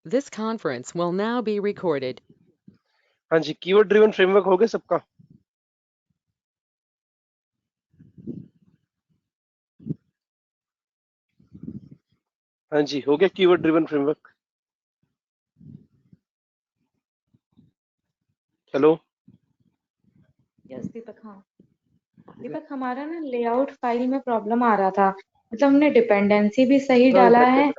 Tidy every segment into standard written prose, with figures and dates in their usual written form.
This conference will now be recorded. हाँ जी, keyword driven framework हो गया सबका? हाँ जी, हो गया keyword driven framework? Hello yes Deepak. हाँ दीपक, हमारा ना लेआउट फाइल में प्रॉब्लम आ रहा था। मतलब हमने डिपेंडेंसी भी सही डाला है।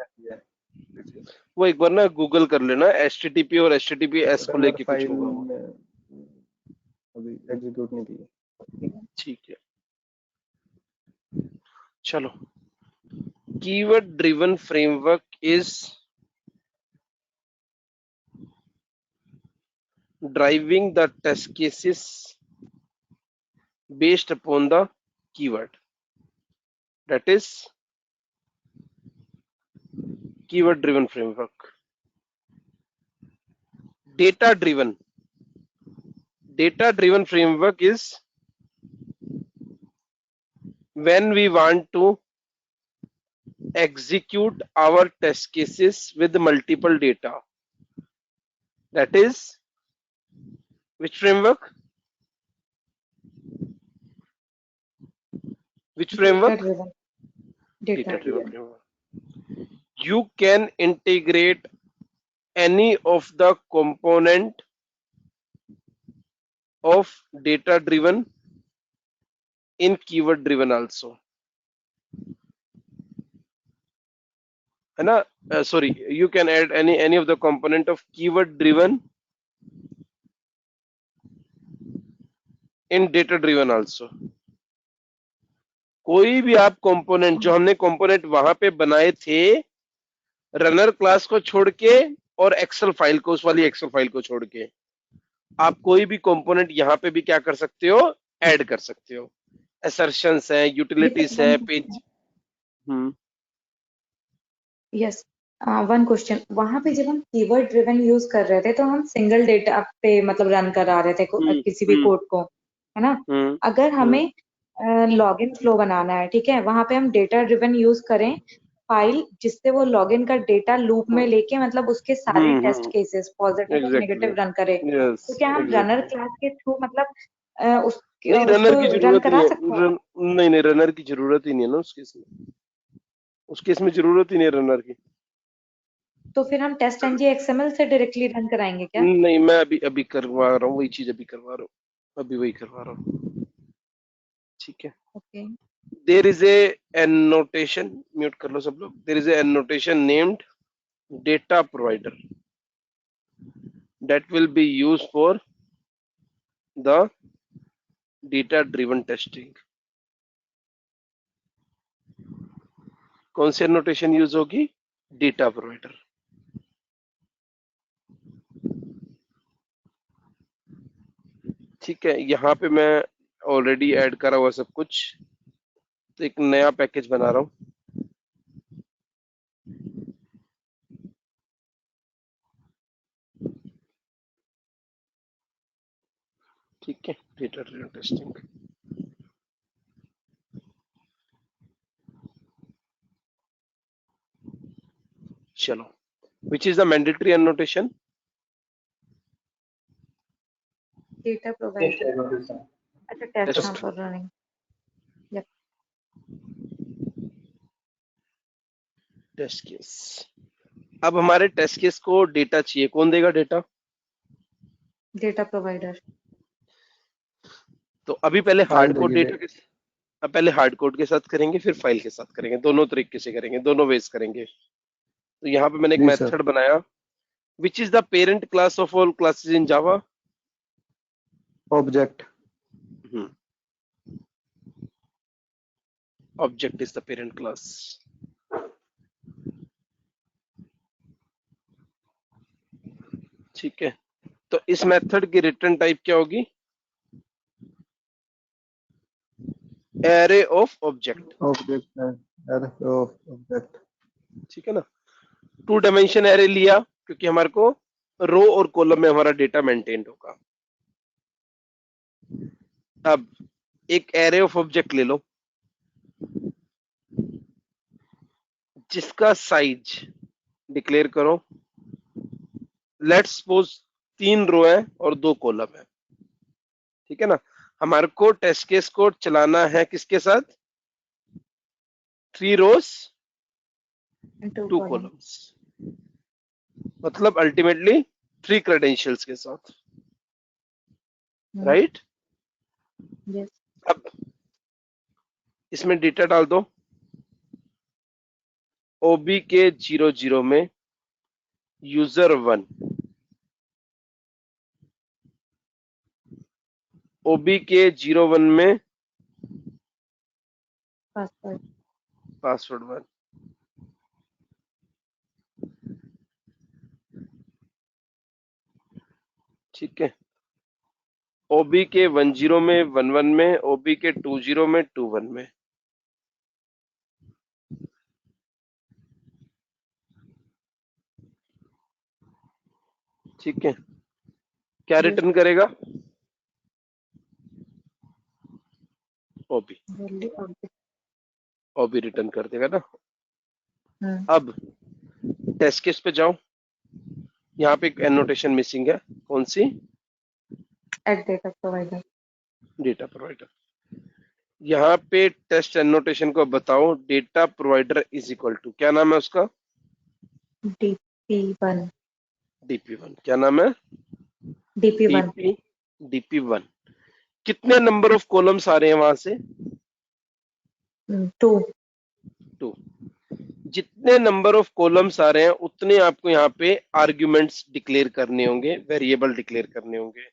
वो एक बार ना गूगल कर लेना, HTTP और HTTPS को लेके कुछ होगा वो। अभी एग्जीक्यूट नहीं किया। ठीक है, चलो। Keyword driven framework is driving the test cases based upon the keyword, that is keyword driven framework. Data driven framework is when we want to execute our test cases with multiple data. That is which framework? Which framework? Data driven framework. You can integrate any of the component of data driven in keyword driven also, है ना? Sorry, you can add any of the component of keyword driven in data driven also. कोई भी आप component, जो हमने component वहां पे बनाए थे रनर क्लास को छोड़ के और एक्सेल फाइल को, उस वाली एक्सेल फाइल को छोड़ के, आप कोई भी कंपोनेंट यहाँ पे भी क्या कर सकते हो, ऐड कर सकते हो। असर्शंस है, यूटिलिटीज है, पेज। Yes, one question. वहां पे जब हम कीवर्ड ड्रिवन यूज कर रहे थे तो हम सिंगल डेटा पे मतलब रन करा रहे थे किसी भी कोड को, है ना? अगर हमें लॉगिन फ्लो बनाना है, ठीक है, वहां पे हम डेटा ड्रिवन यूज करें फाइल जिससे वो लॉगिन का डेटा लूप में लेके मतलब उसके सारे टेस्ट केसेस पॉजिटिव और नेगेटिव रन करे, तो क्या हम रनर क्लास के थ्रू मतलब नहीं, रनर की उसको रन जरूरत करा नहीं सकते है। हैं? नहीं, रनर की जरूरत ही नहीं है ना उस केस में जरूरत ही नहीं है रनर की। तो फिर हम टेस्ट एनजी एक्सएमएल से डायरेक्टली रन कराएंगे क्या? नहीं, मैं अभी करवा रहा हूँ वही चीज, अभी करवा रहा हूँ, अभी वही करवा रहा हूँ। ठीक है, okay. There is a annotation, mute कर लो सब लोग। There is a annotation named data provider that will be used for the data driven testing. कौन सी annotation यूज होगी? Data provider. ठीक है, यहाँ पे मैं ऑलरेडी ऐड करा हुआ सब कुछ, तो एक नया पैकेज बना रहा हूँ। ठीक है, डेटा ड्रिवन टेस्टिंग। चलो, which is the mandatory annotation? Data provider. अच्छा, test Test. For running. Test case. अब हमारे टेस्ट केस को डेटा चाहिए, कौन देगा डेटा? Data provider. तो अभी पहले फाइल हार्ड कोड देगी डेटा के, अब पहले हार्ड कोड के साथ करेंगे, फिर फाइल के साथ करेंगे, दोनों तरीके से करेंगे, दोनों वेज करेंगे। तो यहाँ पे मैंने एक जी सर। मेथड बनाया, which is the parent class of all classes in Java? Object. Object is the parent class. ठीक है, तो इस मेथड की रिटर्न टाइप क्या होगी? Array of object. ऑब्जेक्ट है, एरे ऑफ ऑब्जेक्ट। ठीक है ना? 2 डायमेंशन एरे लिया क्योंकि हमारे को रो और कॉलम में हमारा डेटा मेंटेन होगा। अब एक एरे ऑफ ऑब्जेक्ट ले लो जिसका साइज डिक्लेयर करो लेट्स सपोज 3 रो है और 2 कॉलम है, ठीक है ना। हमारे को टेस्ट केस को चलाना है किसके साथ? 3 रोज 2 2 column. कॉलम्स, मतलब अल्टीमेटली 3 क्रेडेंशियल्स के साथ, राइट? Yes. अब इसमें डेटा डाल दो। ओबी के 00 में यूजर 1, ओबी के 01 में Password. पासवर्ड 1, ठीक है। ओबी के 10 में 11 में, ओबी के 20 में 21 में, ठीक है। क्या Yes. रिटर्न करेगा? OB, Value of the. OB return कर देगा ना। हम्म. अब टेस्ट केस पे जाओ, यहाँ पे एक एनोटेशन मिसिंग है, कौन सी? At data provider. Data provider. यहाँ पे टेस्ट एनोटेशन को बताओ, data provider is equal to, क्या नाम है उसका? DP1. DP1। क्या नाम है? DP1. DP1। कितने नंबर ऑफ कॉलम्स आ रहे हैं वहां से? 2. 2। जितने नंबर ऑफ कॉलम्स आ रहे हैं उतने आपको यहाँ पे आर्ग्यूमेंट्स डिक्लेयर करने होंगे, वेरिएबल डिक्लेयर करने होंगे।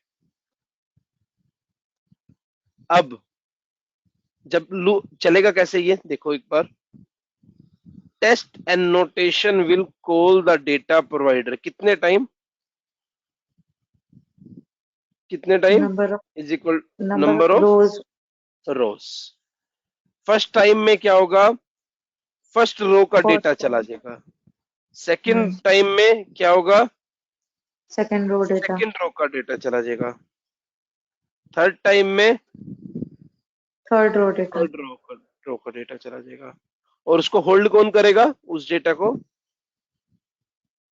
अब जब चलेगा कैसे ये देखो एक बार। Test annotation will call the data provider, कितने टाइम? कितने time? Number of is equal number number of of rows. Rows. First time में क्या होगा? फर्स्ट रो का First डेटा चला जाएगा। सेकंड टाइम में क्या होगा? second row data. Second row का डेटा चला जाएगा। थर्ड टाइम में Third row data. Third row का डेटा चला जाएगा। और उसको होल्ड कौन करेगा उस डेटा को?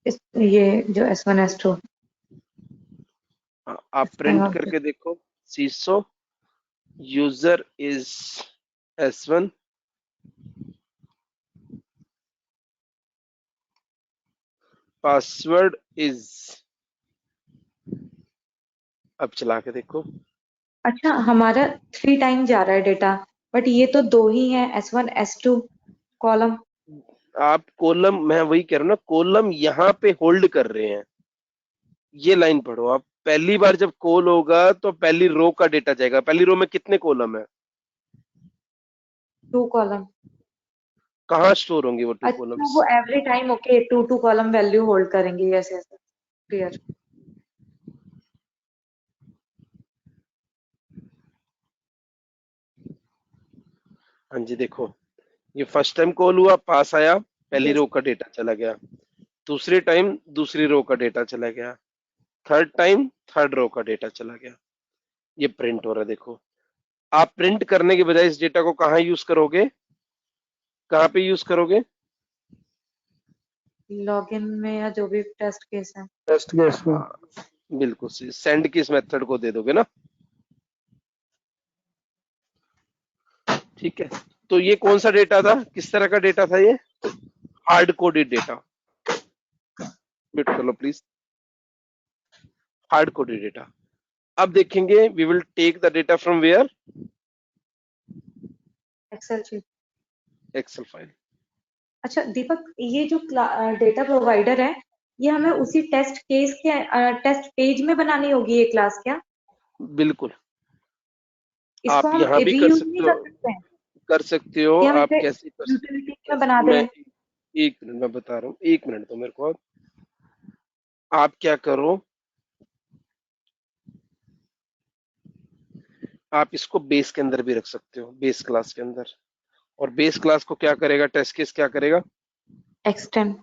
ये जो S1 S2. आप प्रिंट करके देखो, सीसो user is S1, password is, अब चला के देखो। अच्छा हमारा 3 टाइम जा रहा है डेटा, बट ये तो 2 ही है, S1 S2 कॉलम। आप कॉलम, मैं वही कह रहा हूँ ना, कॉलम यहाँ पे होल्ड कर रहे हैं। ये लाइन पढ़ो आप, पहली बार जब कॉल होगा तो पहली रो का डेटा जाएगा। पहली रो में कितने कॉलम है? 2 कॉलम। कहाँ स्टोर होंगे वो 2 अच्छा कॉलम्स? वो every time okay 2 column value hold करेंगे, यस यस क्लियर। हाँ जी देखो, ये फर्स्ट टाइम कॉल हुआ, पास आया, पहली रो का डेटा चला गया। दूसरे टाइम दूसरी रो का डेटा चला गया। थर्ड टाइम थर्ड रो का डेटा चला गया। ये प्रिंट हो रहा है देखो। आप प्रिंट करने के बजाय इस डेटा को कहाँ यूज करोगे? कहाँ पे यूज करोगे? लॉगिन में या जो भी टेस्ट केस है। टेस्ट केस में। हाँ, बिल्कुल सही। सेंड की इस मेथड को दे दोगे ना, ठीक है। तो ये कौन सा डेटा था, किस तरह का डेटा था ये? Hard coded data. म्यूट कर लो प्लीज। Hard coded data. अब देखेंगे, we will take the data from where? Excel sheet. Excel file. अच्छा दीपक, ये जो डेटा प्रोवाइडर है, ये हमें उसी टेस्ट केस के टेस्ट पेज में बनानी होगी ये क्लास क्या? बिल्कुल, इसको आप हम यहाँ भी कर रीयूज सकते नहीं हो, कर सकते हैं कर सकते हो। कि हम आप इसे कैसे कर यूटिलिटी में कैसे, बना दें? मैं एक मिनट में बता रहा हूँ, एक मिनट तो मेरे को। आप क्या करो, आप इसको बेस के अंदर भी रख सकते हो, बेस क्लास के अंदर। और बेस क्लास को क्या करेगा, टेस्ट केस क्या करेगा? एक्सटेंड।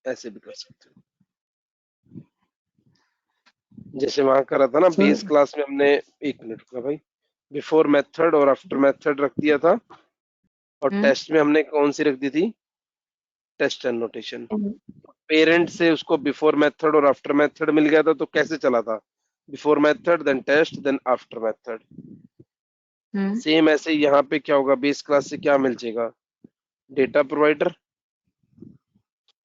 ऐसे भी कर सकते हो, जैसे वहां करा था ना बेस क्लास में हमने। एक मिनट का भाई, बिफोर मेथड और आफ्टर मेथड रख दिया था, और टेस्ट में हमने कौन सी रख दी थी? Test annotation. पेरेंट से उसको बिफोर मेथड और आफ्टर मेथड मिल गया था, तो कैसे चला था? Before method, then test, then after method. Same ऐसे ही यहाँ पे क्या होगा, बेस क्लास से क्या मिल जाएगा? डेटा प्रोवाइडर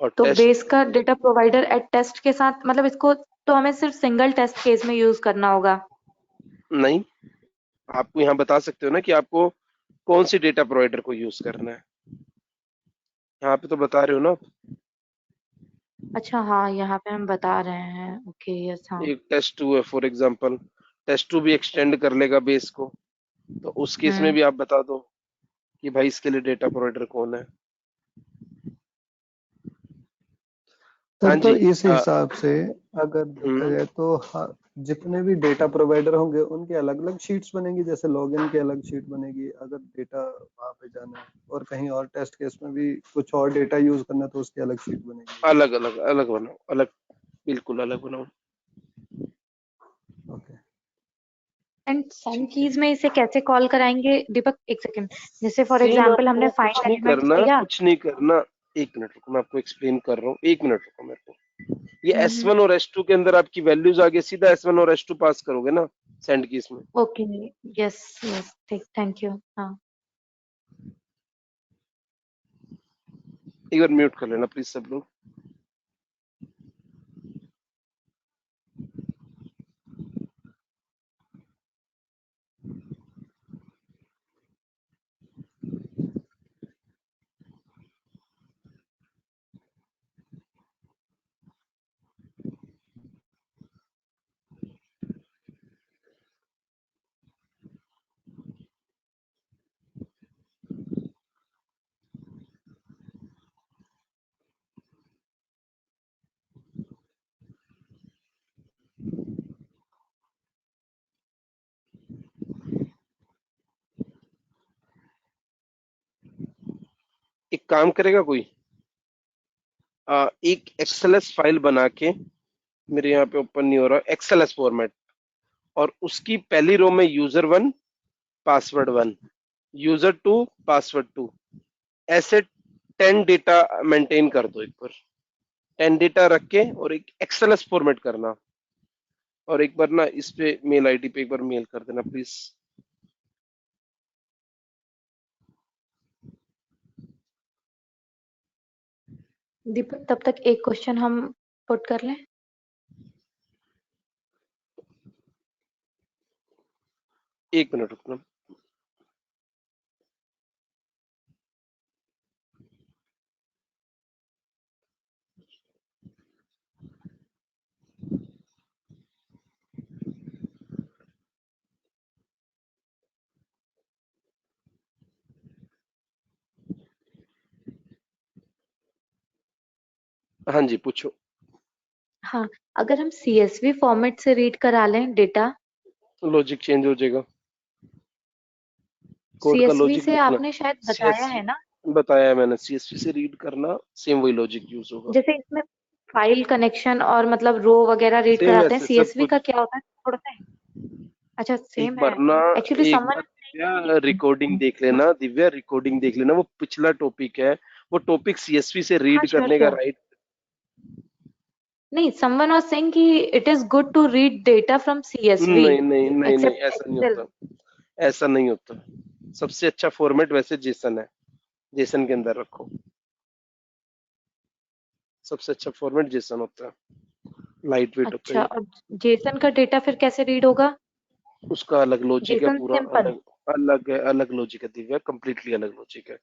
और तो टेस्ट। बेस का डेटा प्रोवाइडर एट टेस्ट के साथ, मतलब इसको तो हमें सिर्फ सिंगल टेस्ट केस में यूज करना होगा। नहीं, आपको यहाँ बता सकते हो ना कि आपको कौन सी डेटा प्रोवाइडर को यूज करना है। यहाँ पे तो बता रहे हो ना आप। अच्छा हाँ, यहाँ पे हम बता रहे हैं। ओके यस हाँ। एक टेस्ट 2 है फॉर एग्जांपल, टेस्ट 2 भी एक्सटेंड कर लेगा बेस को, तो उस केस में भी आप बता दो कि भाई इसके लिए डेटा प्रोवाइडर कौन है। हाँ सर तो जी। इस हिसाब से अगर देखा हम्म, जाए तो जितने भी डेटा प्रोवाइडर होंगे उनके अलग अलग शीट्स बनेंगी, जैसे लॉगिन की अलग शीट बनेगी अगर डेटा वहां पे जाना है, और कहीं और टेस्ट केस में भी कुछ और डेटा यूज करना है तो उसकी अलग शीट बनेगी। अलग अलग अलग बनाओ, अलग, बिल्कुल अलग बनाओ। ओके। एंड सम ठीक है, कीज में इसे कैसे कॉल कराएंगे दीपक? एक सेकंड। जैसे फॉर सेम एग्जांपल हमने आपको कुछ फाइंड नहीं एलिमेंट्स करना, दिया। कुछ नहीं करना। एक मिनट रुको, मैं आपको एक्सप्लेन कर रहा हूँ, एक मिनट रुको मेरे को। ये हम्म। S1 और S2 के अंदर आपकी वैल्यूज आगे सीधा S1 और S2 पास करोगे ना सेंड की इसमें। ओके यस यस ठीक, थैंक यू हाँ। एक बार म्यूट कर लेना प्लीज सब लोग। एक काम करेगा कोई, एक एक्सएलएस फाइल बना के, मेरे यहाँ पे ओपन नहीं हो रहा, एक्सएलएस फॉर्मेट, और उसकी पहली रो में यूजर 1 पासवर्ड 1, यूजर 2 पासवर्ड 2, ऐसे 10 डेटा मेंटेन कर दो एक बार। 10 डेटा रख के और एक एक्सएलएस फॉर्मेट करना, और एक बार ना इस पे मेल आईडी पे एक बार मेल कर देना प्लीज। दीपक तब तक एक क्वेश्चन हम पुट कर लें। एक मिनट रुकना। हाँ जी पूछो। हाँ, अगर हम CSV फॉर्मेट से रीड करा लें डेटा। लॉजिक चेंज हो जाएगा, कोड का CSV लॉजिक से लिखना। आपने शायद बताया सीएसवी है ना। बताया है मैंने, सीएसवी से रीड करना, सेम वही लॉजिक यूज होगा। जैसे इसमें फाइल कनेक्शन और मतलब रो वगैरह रीड सेम कराते हैं, वैसे सब CSV का कुछ। क्या होता है थोड़ा सा? अच्छा एक सेम बार है। ना, एक्चुअली एक समवन। बार दिव्या रिकॉर्डिंग देख लेना, दिव्या रिकॉर्डिंग देख लेना, वो पिछला टॉपिक है, वो टॉपिक सीएसवी से हाँ रीड श्योर करने का श्योर। राइट। नहीं, समवन वाज सेइंग कि it is good to read data from CSV नहीं नहीं नहीं नहीं, एक्सेप्ट ऐसा नहीं एक्सेल। होता, ऐसा नहीं होता। सबसे अच्छा फॉर्मेट वैसे जेसन है, जेसन के अंदर रखो, सबसे अच्छा फॉर्मेट जेसन होता है, लाइट वेट होता है अच्छा, ये। और जेसन का डेटा फिर कैसे रीड होगा? उसका अलग लॉजिक है, जेसन पूरा सिंपल। अलग, अलग है, अलग लॉजिक है दिव्या, कंप्लीटली अलग लॉजिक है।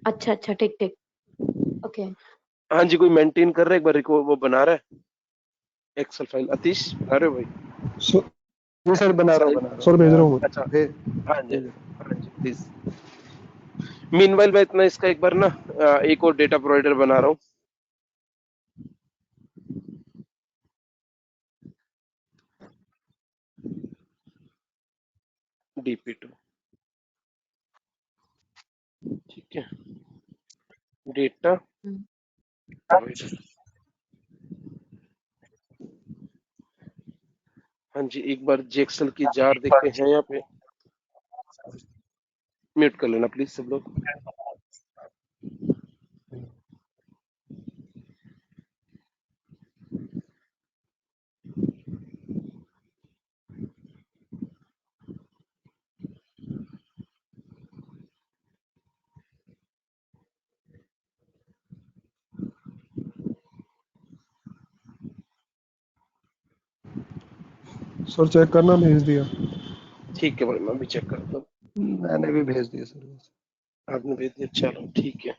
अच्छा अच्छा ठीक ठीक। ओके। हाँ जी, कोई मेंटेन कर रहा है एक बार वो बना रहा है एक्सेल फाइल, अतीश बना रहे हो भाई? सो जी सर, साहिब, बना रहा सर भेज रहा हूँ हूँ। अच्छा, हाँ जी, भेज रहा हूँ। हाँ जी प्लीज। मीनवाइल मैं इतना इसका एक बार ना एक और डेटा प्रोवाइडर बना रहा हूँ। DP2, ठीक है, डेटा हम्म। प्रोवाइडर। हाँ जी, एक बार जेक्सल की जार देखते हैं यहाँ पे, म्यूट कर लेना प्लीज सब लोग। सर चेक करना, भेज दिया। ठीक है भाई, मैं भी चेक करता हूँ। मैंने भी भेज दिया सर। आपने भेज दिया, चलो ठीक है।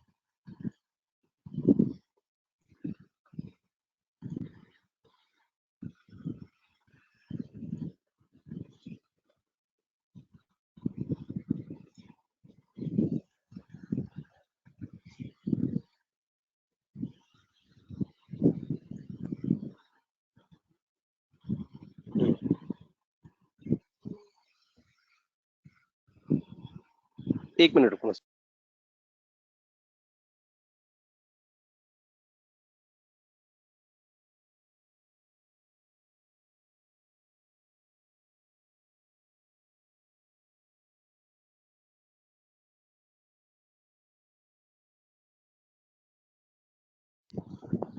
एक मिनट रुकना।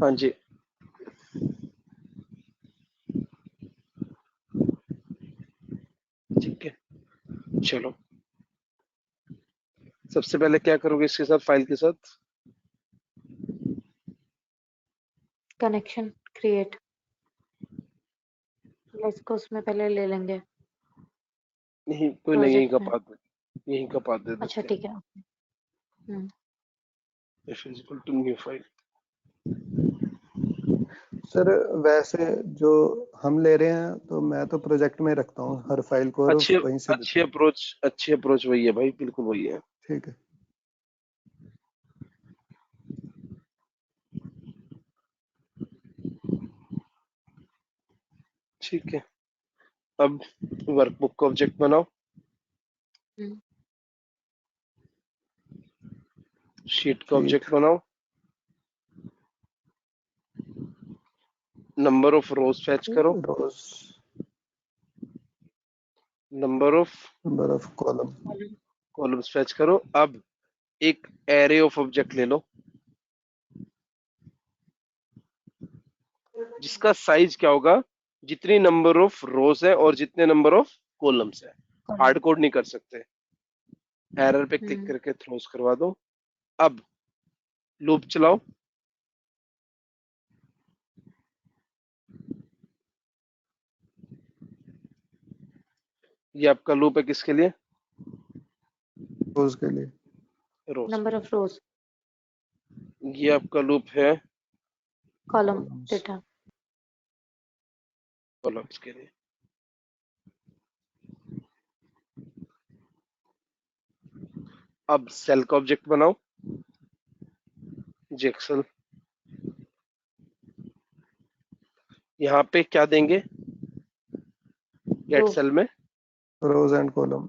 हाँ जी, ठीक है, चलो। सबसे पहले क्या करोगे इसके साथ, फाइल के साथ? कनेक्शन क्रिएट, इसको उसमें पहले ले लेंगे नहीं, कोई नहीं, यहीं प्रोजेक्ट का में। पाथ, यहीं का पाथ दे अच्छा देते ठीक है। हैं। F is equal to new file। Sir वैसे जो हम ले रहे हैं तो मैं तो प्रोजेक्ट में रखता हूँ हर फाइल को और अच्छी वहीं से देता अच्छी हूँ। अप्रोच, अच्छी अप्रोच वही है भाई, बिल्कुल वही है। ठीक है। ठीक है, अब वर्कबुक का ऑब्जेक्ट बनाओ, शीट का शीट, ऑब्जेक्ट बनाओ, नंबर ऑफ रोज फैच करो, rows, number of number of column, columns fetch करो। अब एक एरे ऑफ ऑब्जेक्ट ले लो, जिसका साइज क्या होगा, जितनी नंबर ऑफ रोज है और जितने नंबर ऑफ कॉलम्स है। हार्ड कोड नहीं कर सकते। एरर पे क्लिक करके थ्रोस करवा दो। अब लूप चलाओ, ये आपका लूप है किसके लिए? रोज के लिए, रोज के नंबर ऑफ रोज, लिए। ये आपका लूप है कॉलम कॉलम्स, डेटा। कॉलम्स के लिए। अब सेल का ऑब्जेक्ट बनाओ, जेक्सल। यहाँ पे क्या देंगे गेट सेल में? Rows and column,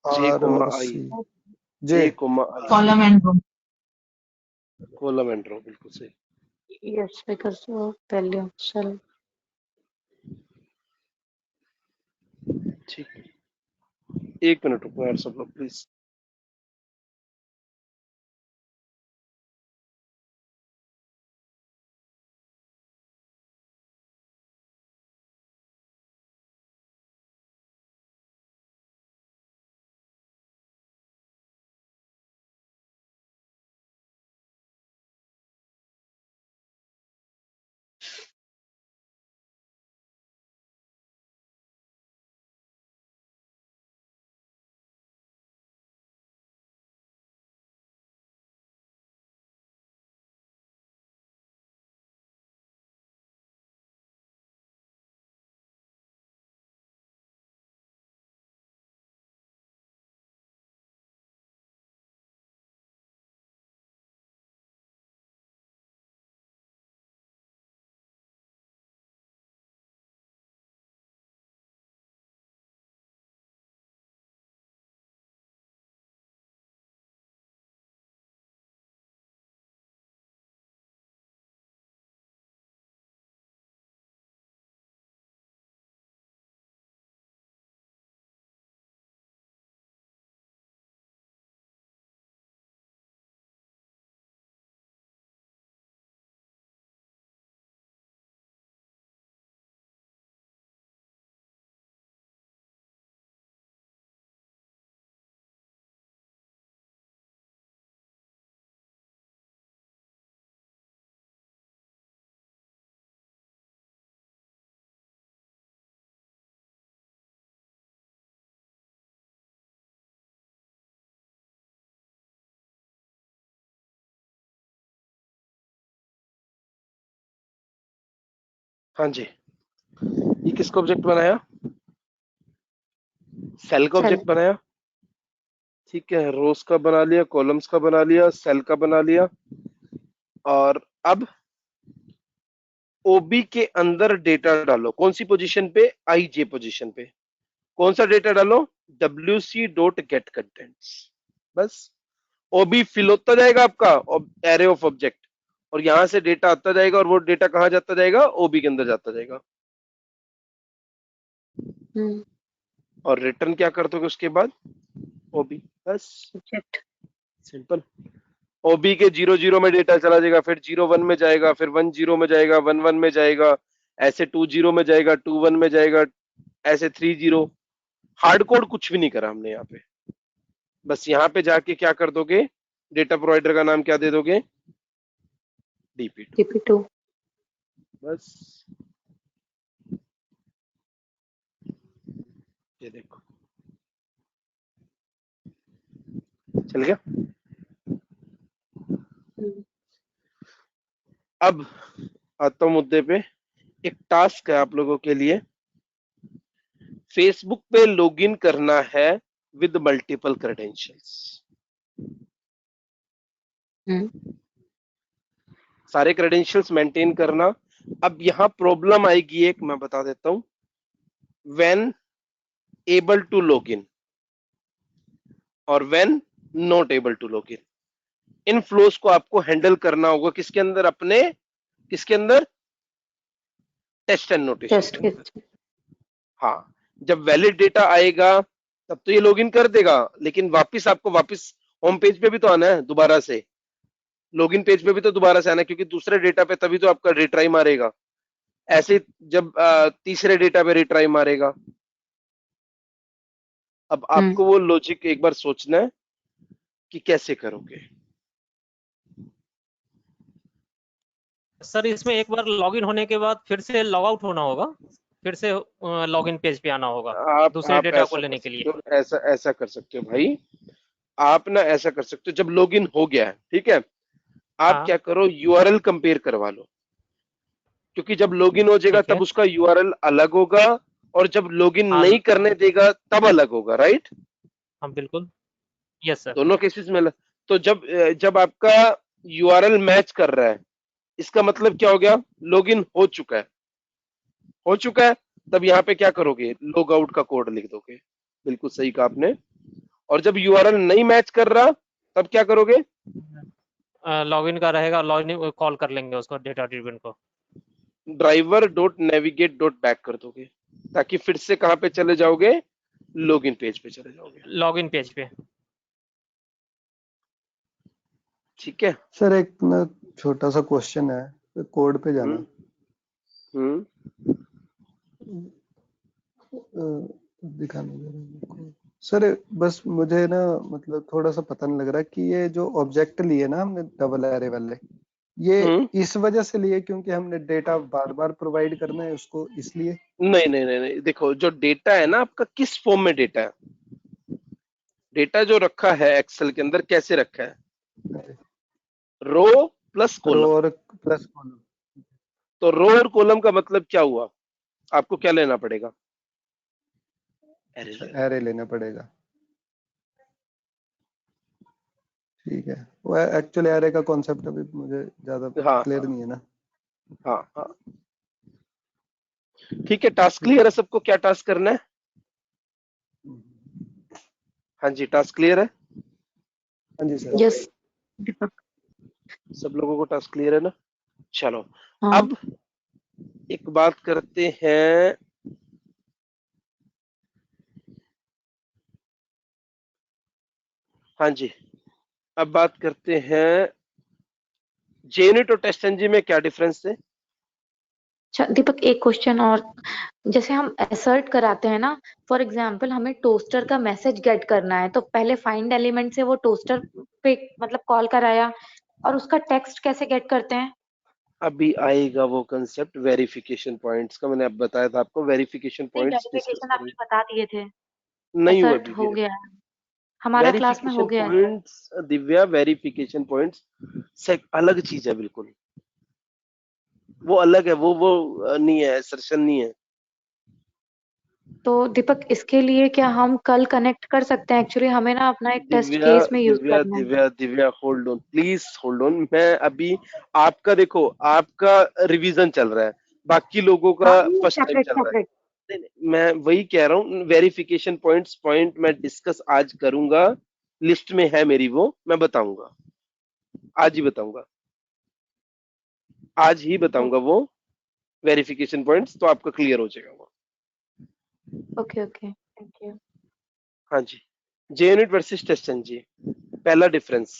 J R comma और I, C, J, J comma I, column and row. Column and row, बिल्कुल सही। Yes, because of value cell। ठीक, एक मिनट रुको यार सब लोग प्लीज। हाँ जी, ये किसका ऑब्जेक्ट बनाया? सेल का ऑब्जेक्ट बनाया। ठीक है, रोज का बना लिया, कॉलम्स का बना लिया, सेल का बना लिया। और अब ओबी के अंदर डेटा डालो। कौन सी पोजीशन पे? आईजे पोजीशन पे। कौन सा डेटा डालो? wc dot gate contents. बस ओबी फिल होता जाएगा आपका एरे ऑफ ऑब्जेक्ट, और यहां से डेटा आता जाएगा, और वो डेटा कहां जाता जाएगा? ओबी के अंदर जाता जाएगा। और रिटर्न क्या कर दोगे उसके बाद? ओबी। बस सिंपल। ओबी के 0 0 में डेटा चला जाएगा, फिर 0 1 में जाएगा, फिर 1 0 में जाएगा, 1 1 में जाएगा, ऐसे 2 0 में जाएगा, 2 1 में जाएगा, ऐसे 3 0। हार्ड कोड कुछ भी नहीं करा हमने यहाँ पे। बस यहाँ पे जाके क्या कर दोगे? डेटा प्रोवाइडर का नाम क्या दे दोगे? DP2। बस ये देखो, चल गया। अब आता हूं मुद्दे पे। एक टास्क है आप लोगों के लिए। फेसबुक पे लॉगिन करना है विद मल्टीपल क्रेडेंशियल्स। सारे क्रेडेंशियल्स मेंटेन करना। अब यहां प्रॉब्लम आएगी एक, मैं बता देता हूं। व्हेन एबल टू लॉगिन और when not able to login, इन फ्लोस को आपको हैंडल करना होगा। किसके अंदर? अपने किसके अंदर? Test and notation. हाँ, जब वैलिड डेटा आएगा तब तो ये लॉगिन कर देगा, लेकिन वापस आपको वापस होम पेज पे भी तो आना है दोबारा से। लॉगिन पेज पे भी तो दोबारा से आना है, क्योंकि दूसरे डेटा पे तभी तो आपका रिट्राई मारेगा। ऐसे जब तीसरे डेटा पे रिट्राई मारेगा। अब आपको वो लॉजिक एक बार सोचना है कि कैसे करोगे। सर इसमें एक बार लॉगिन होने के बाद फिर से लॉग आउट होना होगा, फिर से लॉगिन पेज पे आना होगा दूसरे डेटा को लेने के लिए। ऐसा ऐसा कर सकते हो भाई। आप ना ऐसा कर सकते हो, जब लॉगिन हो गया है, ठीक है, आप क्या करो? यूआरएल कंपेयर करवा लो। क्योंकि जब लॉगिन हो जाएगा तब उसका यूआरएल अलग होगा, और जब लॉगिन नहीं करने देगा तब अलग होगा। राइट? हाँ बिल्कुल, यस सर। दोनों केसेस में तो जब जब आपका यूआरएल मैच कर रहा है, इसका मतलब क्या हो गया? लॉगिन हो चुका है। हो चुका है, तब यहाँ पे क्या करोगे? लॉग आउट का कोड लिख दोगे। बिल्कुल सही कहा आपने। और जब यूआरएल नहीं मैच कर रहा तब क्या करोगे? लॉगिन का रहेगा, लॉगिन कॉल कर लेंगे उसको, डेटा ड्रिवन को। Driver dot navigate dot back कर दोगे, ताकि फिर से कहां पे चले जाओगे? लॉगिन पेज पे चले जाओगे। लॉगिन पेज पे। ठीक है सर, एक ना छोटा सा क्वेश्चन है, कोड पे जाना। दिखाने दे रहे हैं सर। बस मुझे ना मतलब थोड़ा सा पता नहीं लग रहा कि ये जो ऑब्जेक्ट लिए ना हमने डबल एरे वाले, ये इस वजह से लिए क्योंकि हमने डेटा बार बार प्रोवाइड करना है उसको, इसलिए? नहीं नहीं नहीं नहीं, देखो जो डेटा है ना आपका, किस फॉर्म में डेटा है? डेटा जो रखा है एक्सेल के अंदर कैसे रखा है? रो प्लस कॉलम। रो और प्लस कॉलम। तो रो और कॉलम का मतलब क्या हुआ? आपको क्या लेना पड़ेगा? एरे लेना पड़ेगा। ठीक है, वो एक्चुअली एरे का कॉन्सेप्ट अभी मुझे ज्यादा क्लियर नहीं है ना। हाँ हाँ, ठीक है। टास्क क्लियर है सबको? क्या टास्क करना है? हाँ जी, टास्क क्लियर है? हाँ जी सर। यस सब लोगों को टास्क क्लियर है ना? चलो अब एक बात करते हैं। हाँ जी, अब बात करते हैं JUnit और TestNG में क्या डिफरेंस है? अच्छा दीपक, एक क्वेश्चन और। जैसे हम असर्ट कराते हैं ना, फॉर एग्जांपल हमें टोस्टर का मैसेज गेट करना है, तो पहले फाइंड एलिमेंट से वो टोस्टर पे मतलब कॉल कराया, और उसका टेक्स्ट कैसे गेट करते हैं? अभी आएगा वो कंसेप्ट वेरिफिकेशन पॉइंट्स का। मैंने अब बताया था आपको, वेरिफिकेशन पॉइंट्स डिस्कस वेरिफिकेशन करेंगे। आपने बता दिए थे। नहीं हुआ असर्ट अभी हो भी। गया है, हमारा क्लास में हो वेरिफिकेशन गया है। पॉइंट्स दिव्या, वेरिफिकेशन पॉइंट्स से अलग चीज है बिल्कुल। वो अलग है, वो नहीं है, assertion नहीं है। तो दीपक, इसके लिए क्या हम कल कनेक्ट कर सकते हैं? एक्चुअली हमें ना अपना एक टेस्ट दिव्या केस में यूज दिव्या करना है। Divya Divya hold on, please hold on. मैं अभी आपका देखो, आपका रिवीजन चल रहा है, बाकी लोगों हाँ, का फर्स्ट टाइम सेपरेट चल रहा है। सेपरेट। नहीं, नहीं, मैं वही कह रहा हूँ, वेरिफिकेशन पॉइंट मैं डिस्कस आज करूंगा, लिस्ट में है मेरी, वो मैं बताऊंगा, आज ही बताऊंगा, आज ही बताऊंगा वो वेरिफिकेशन पॉइंट्स, तो आपका क्लियर हो जाएगा वो। Okay okay, thank you. हाँ जी, J unit versus test NG, पहला difference,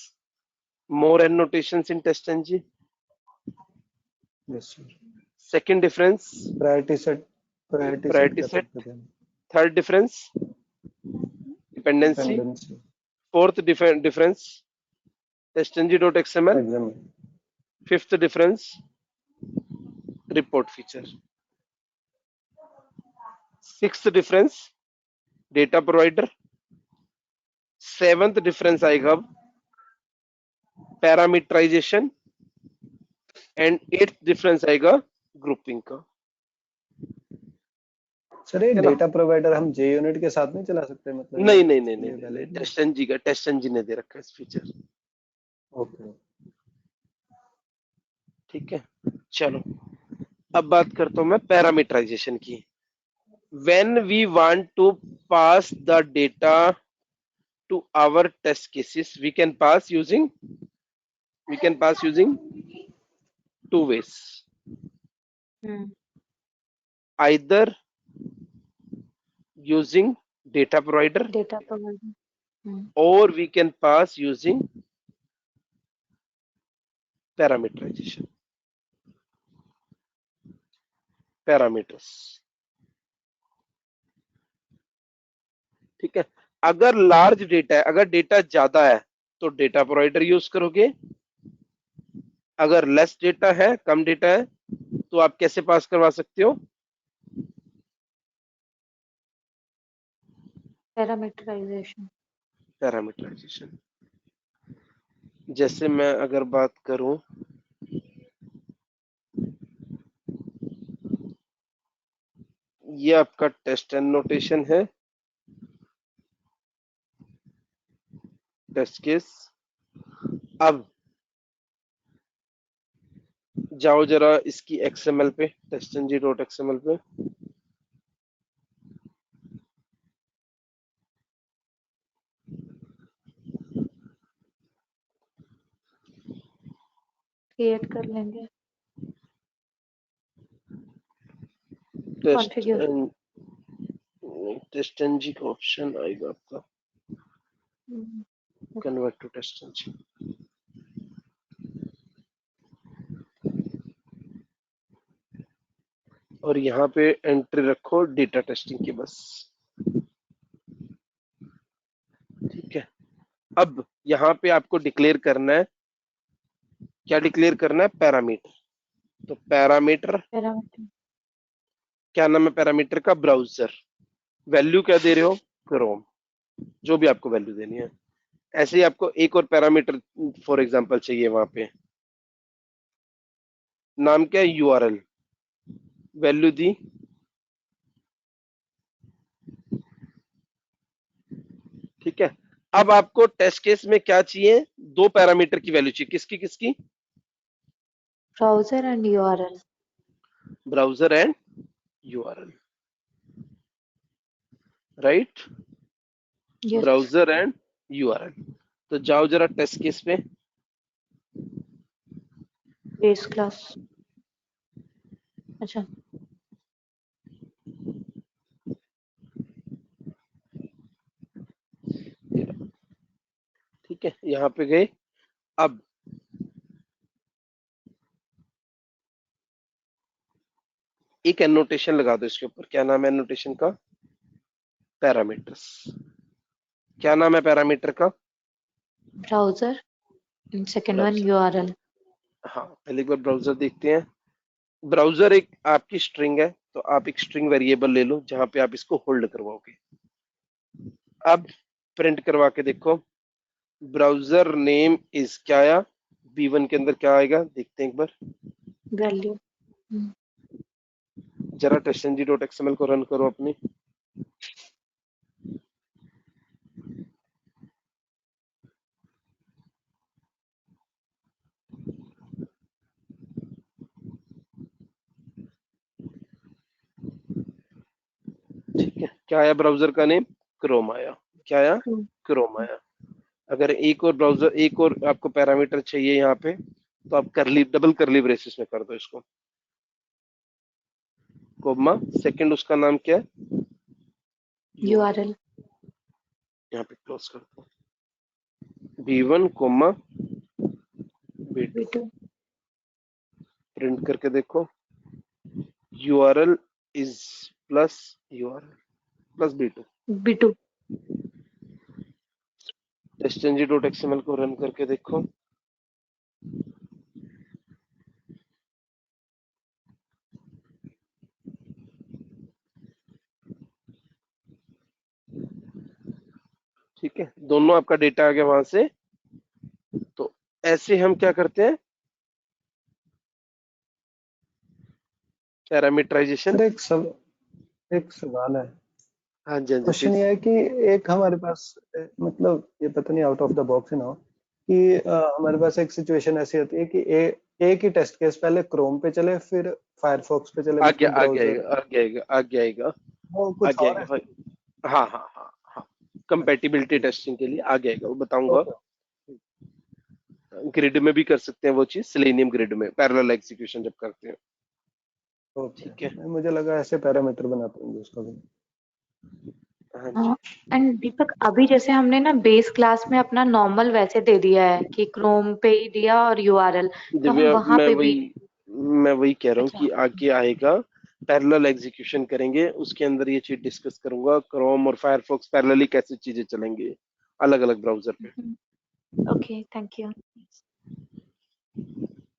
more annotations in test NG. Yes sir. Second difference, priority set priority कर सेट। सकते थे। Third difference, dependency. Dependency fourth difference, testng.xml. Exam. Fifth difference, report feature. Sixth difference, data provider. Seventh difference आएगा parameterization, and eighth difference आएगा grouping का। Sir ये है ना? Data provider हम जे यूनिट के साथ नहीं चला सकते, मतलब नहीं ये नहीं नहीं इसके नहीं लिए नहीं, वैलिड नहीं? टेस्टएनजी का, टेस्टएनजी ने दे रखा है इस फीचर। ओके। ठीक है, चलो अब बात करता हूं मैं पैरामीटराइजेशन की। When we want to pass the data to our test cases, we can pass using two ways, either using data provider, data provider. or we can pass using parameterization, parameters। ठीक है, अगर large data है, अगर data ज्यादा है तो data provider use करोगे, अगर लेस डेटा है, कम डेटा है, तो आप कैसे पास करवा सकते हो? पैरामीटराइजेशन। पैरामीटराइजेशन। जैसे मैं अगर बात करूं, ये आपका टेस्ट एंड नोटेशन है, टेस्ट केस। अब जाओ जरा इसकी एक्सएमएल पे, testng.xml पे। क्रिएट कर लेंगे। Test configure. एंड टेस्टएनजी का ऑप्शन आएगा आपका, कन्वर्ट टू टेस्टएनजी। और यहाँ पे एंट्री रखो डेटा टेस्टिंग की बस। ठीक है, अब यहाँ पे आपको डिक्लेयर करना है, क्या डिक्लेयर करना है? पैरामीटर। तो पैरामीटर, पैरामीटर। क्या नाम है पैरामीटर का? ब्राउजर। वैल्यू क्या दे रहे हो? क्रोम, जो भी आपको वैल्यू देनी है। ऐसे ही आपको एक और पैरामीटर फॉर एग्जांपल चाहिए, वहां पे नाम क्या है? यूआरएल। वैल्यू दी, ठीक है। अब आपको टेस्ट केस में क्या चाहिए? दो पैरामीटर की वैल्यू चाहिए, किसकी किसकी? Browser and URL. Browser and URL, right? Yes. Browser and URL. तो जाओ जरा टेस्ट केस पे, बेस क्लास। अच्छा। ठीक है, यहाँ पे गए। अब एक एनोटेशन लगा दो इसके ऊपर, क्या नाम है एनोटेशन का? पैरामीटर्स। क्या नाम है पैरामीटर का? Browser and second one browser. URL. हाँ, पहले एक बार ब्राउजर देखते हैं। ब्राउजर एक आपकी स्ट्रिंग है, तो आप एक स्ट्रिंग वेरिएबल ले लो जहां पे आप इसको होल्ड करवाओगे। अब प्रिंट करवा के देखो, ब्राउजर नेम इज क्या आया, B1 के अंदर क्या आएगा देखते हैं एक बार। वैल्यू। जरा testng.xml को रन करो अपनी। ठीक है, क्या आया ब्राउजर का नेम? क्रोम आया। क्या आया? क्रोम आया। अगर एक और आपको पैरामीटर चाहिए यहाँ पे, तो आप डबल करली ब्रेसेस में कर दो इसको, कोमा सेकंड उसका नाम क्या है? URL यहाँ पे क्लोज कर दो, v1 coma v2 V2 print करके देखो, URL is plus URL plus v2। testng.xml को रन करके देखो, ठीक है, दोनों आपका डेटा आ गया वहां से। तो ऐसे हम क्या करते हैं, पैरामीटराइजेशन। सर एक सवाल है। हाँ जी, हाँ जी, क्वेश्चन प्लीज। ये है कि एक हमारे पास मतलब ये पता नहीं आउट ऑफ द बॉक्स है ना कि हमारे पास एक सिचुएशन ऐसी होती है कि एक ही टेस्ट केस पहले क्रोम पे चले फिर फायरफॉक्स पे चले, आ मतलब ब्राउजर गया वो आ कुछ और है। जाएगा। हाँ हाँ हाँ हाँ, कंपैटिबिलिटी टेस्टिंग के लिए आ जाएगा, वो बताऊंगा। ओके ग्रिड में भी कर सकते हैं वो चीज, सेलेनियम ग्रिड में पैरेलल एग्जीक्यूशन जब करते हैं। ओके, ठीक है, मुझे लगा ऐसे पैरामीटर बनाते होंगे उसका भी। हाँ जी। एंड दीपक, अभी जैसे हमने ना बेस क्लास में अपना नॉर्मल वैसे दे दिया है कि क्रोम पे ही दिया और URL, तो हम दिव्या, वहां पे भी। मैं वही कह रहा हूँ अच्छा। कि आगे आएगा, पैरेलल एग्जीक्यूशन करेंगे, उसके अंदर ये चीज डिस्कस करूंगा, क्रोम और फायरफॉक्स पैरेलली कैसे चीजें चलेंगी अलग अलग ब्राउजर पे। Okay, thank you.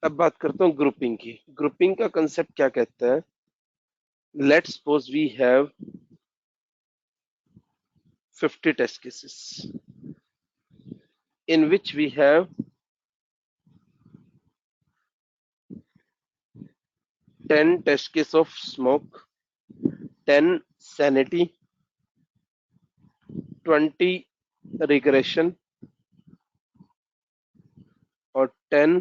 अब बात करता हूँ ग्रुपिंग की। ग्रुपिंग का कंसेप्ट क्या कहता है? Let's suppose we have 50 test cases in which we have 10 test case of smoke, 10 sanity, 20 regression और 10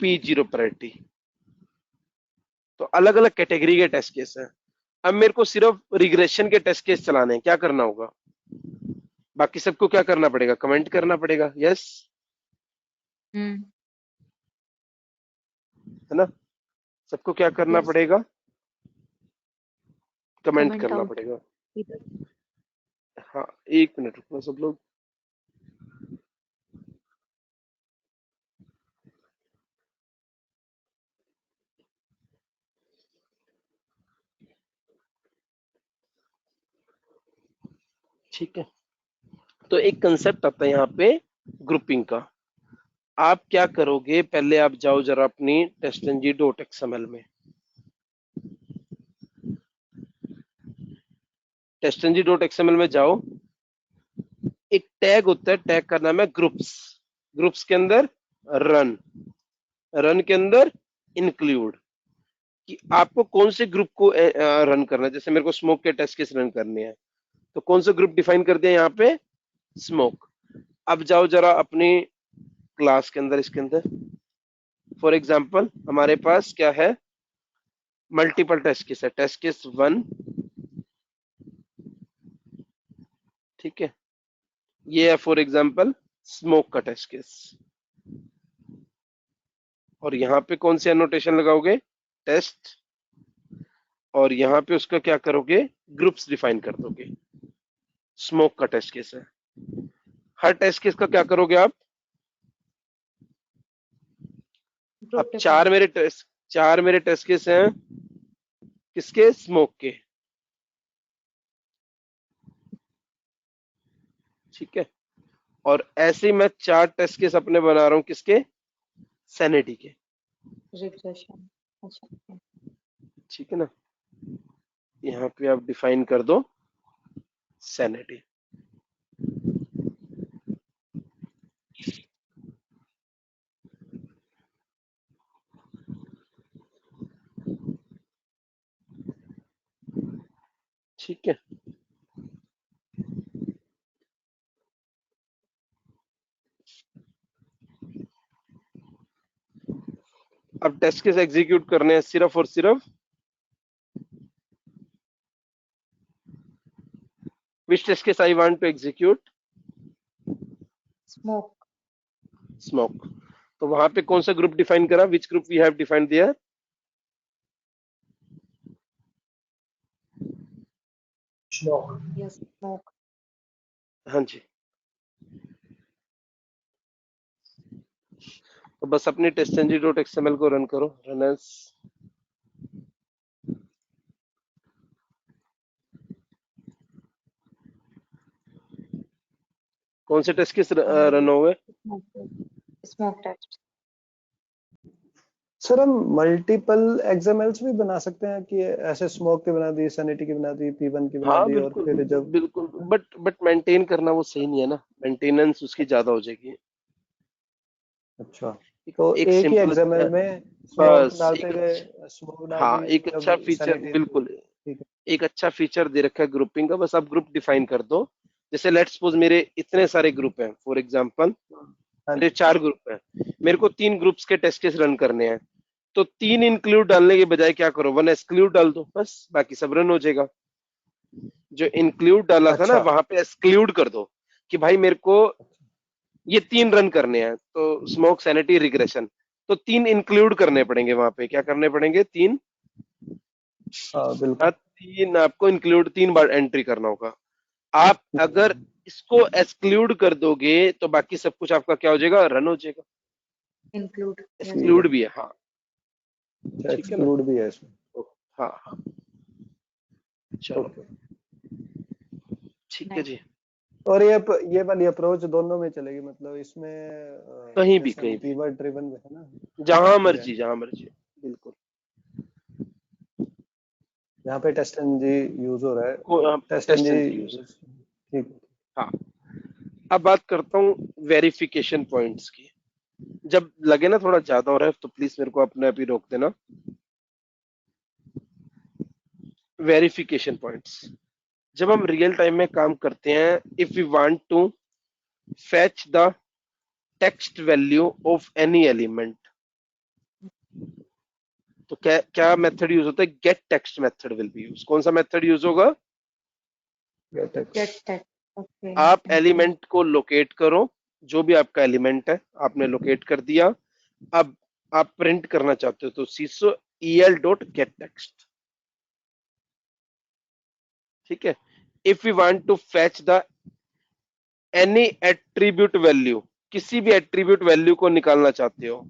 P0 parity। तो अलग अलग कैटेगरी के टेस्ट केस हैं। अब मेरे को सिर्फ रिग्रेशन के टेस्ट केस चलाने हैं, क्या करना होगा? बाकी सबको क्या करना पड़ेगा? कमेंट करना पड़ेगा, यस, है ना? सबको क्या करना यस, पड़ेगा? कमेंट कमेंट करना आउट। पड़ेगा। हाँ, एक मिनट रुकना सब लोग। ठीक है, तो एक कंसेप्ट आता है यहाँ पे ग्रुपिंग का। आप क्या करोगे, पहले आप जाओ जरा अपनी testng.xml में। testng.xml में जाओ, एक टैग होता है, टैग का नाम है ग्रुप्स। ग्रुप्स के अंदर रन के अंदर इंक्लूड, कि आपको कौन से ग्रुप को रन करना है। जैसे मेरे को स्मोक के टेस्ट केस रन करने हैं, तो कौन सा ग्रुप डिफाइन कर दिया यहाँ पे? स्मोक। अब जाओ जरा अपनी क्लास के अंदर, इसके अंदर फॉर एग्जांपल हमारे पास क्या है, मल्टीपल टेस्ट केस है, टेस्ट केस 1, ठीक है, ये है फॉर एग्जांपल स्मोक का टेस्ट केस। और यहाँ पे कौन सी एनोटेशन लगाओगे? टेस्ट, और यहाँ पे उसका क्या करोगे? ग्रुप्स डिफाइन कर दोगे। स्मोक का टेस्ट केस है, हर टेस्ट केस का क्या करोगे आप? अब चार मेरे टेस्ट केस हैं, किसके? स्मोक के, ठीक है। और ऐसे ही मैं 4 टेस्ट केस अपने बना रहा हूं, किसके? सैनिटी के, रिग्रेशन। अच्छा। ठीक है ना। यहाँ पे आप डिफाइन कर दो सैनिटी। ठीक है। अब टेस्ट केस एग्जीक्यूट करने हैं सिर्फ और सिर्फ which test case I want to execute, smoke. Smoke. तो वहां पे कौन सा ग्रुप डिफाइन करा, which group we have defined there, smoke. Yes smoke. हाँ जी। तो बस अपनी testng.xml को रन करो, रन एज। कौन से टेस्ट केस रन हो गए? Smoke test. सर हम मल्टीपल एक्सएमएल्स भी बना सकते हैं कि ऐसे स्मोक की बना दी, सैनिटी की बना दी, P1 की बना हाँ दी, और बिल्कुल फिर जब बिल्कुल, बट मेंटेन करना वो सही नहीं है ना, मेंटेनेंस उसकी ज्यादा हो जाएगी। अच्छा, तो एक एक ही सिंपल एक्सएमएल में स्मोक बस डालते एक गए, स्मोक डाल हाँ, दी, एक अच्छा जब फीचर सैनिटी। बिल्कुल, ठीक है। एक अच्छा फीचर दे रखा है ग्रुपिंग का, बस आप ग्रुप डिफाइन कर दो। जैसे लेट्स सपोज मेरे इतने सारे ग्रुप हैं, फॉर एग्जांपल हाँ मेरे जी। 4 ग्रुप हैं, मेरे को 3 ग्रुप्स के टेस्ट केस रन करने हैं, तो 3 इंक्लूड डालने के बजाय क्या करो, 1 एक्सक्लूड डाल दो, बस बाकी सब रन हो जाएगा। जो इंक्लूड डाला था ना अच्छा वहां पे एक्सक्लूड कर दो कि भाई मेरे को ये 3 रन करने हैं, तो स्मोक, सैनिटी, रिग्रेशन, तो 3 इंक्लूड करने पड़ेंगे वहां पे, क्या करने पड़ेंगे, 3 हाँ बिल्कुल। 3 आपको इंक्लूड 3 बार एंट्री करना होगा। आप अगर इसको एक्सक्लूड कर दोगे तो बाकी सब कुछ आपका क्या हो जाएगा, रन हो जाएगा। इंक्लूड। एक्सक्लूड भी है, हाँ ठीक है ना। एक्सक्लूड भी है इसमें। हाँ हाँ चलो ओके। ठीक है जी। और ये वाली अप्रोच दोनों में चलेगी, मतलब इसमें कहीं भी जैसे कहीं हम भी कीवर्ड ड्रिवन है ना, जहां ठीक है, मर्जी, जहां मर्जी, बिल्कुल। यहाँ पे टेस्ट एनजी यूज हो रहा है, test TestNG. And use, ठीक है। हाँ। अब बात करता हूँ वेरिफिकेशन पॉइंट्स की। जब लगे ना थोड़ा ज्यादा हो रहा है तो प्लीज मेरे को अपने आप ही रोक देना। वेरिफिकेशन पॉइंट्स, जब हम रियल टाइम में काम करते हैं, if we want to fetch the text value of any element, तो क्या क्या मेथड यूज होता है, gate text method will be use. कौन सा मेथड यूज होगा, गेट गेट टेक्स्ट। ओके। आप एलिमेंट को लोकेट करो, जो भी आपका एलिमेंट है आपने लोकेट कर दिया, अब आप प्रिंट करना चाहते हो तो सीसो el डॉट गेट टेक्स्ट, ठीक है। If you want to fetch the any attribute value, किसी भी एट्रीब्यूट वैल्यू को निकालना चाहते हो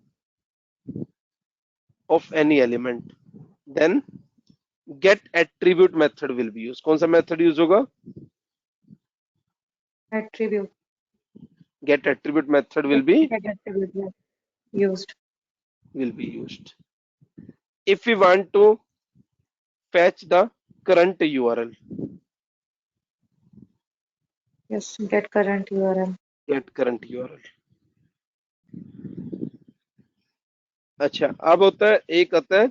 of any element, then get attribute method will be use. कौन सा मेथड यूज होगा, attribute. Get attribute method will be get attribute used. if we want to fetch the current URL, yes get current URL. get current URL। अच्छा, अब होता है, एक आता है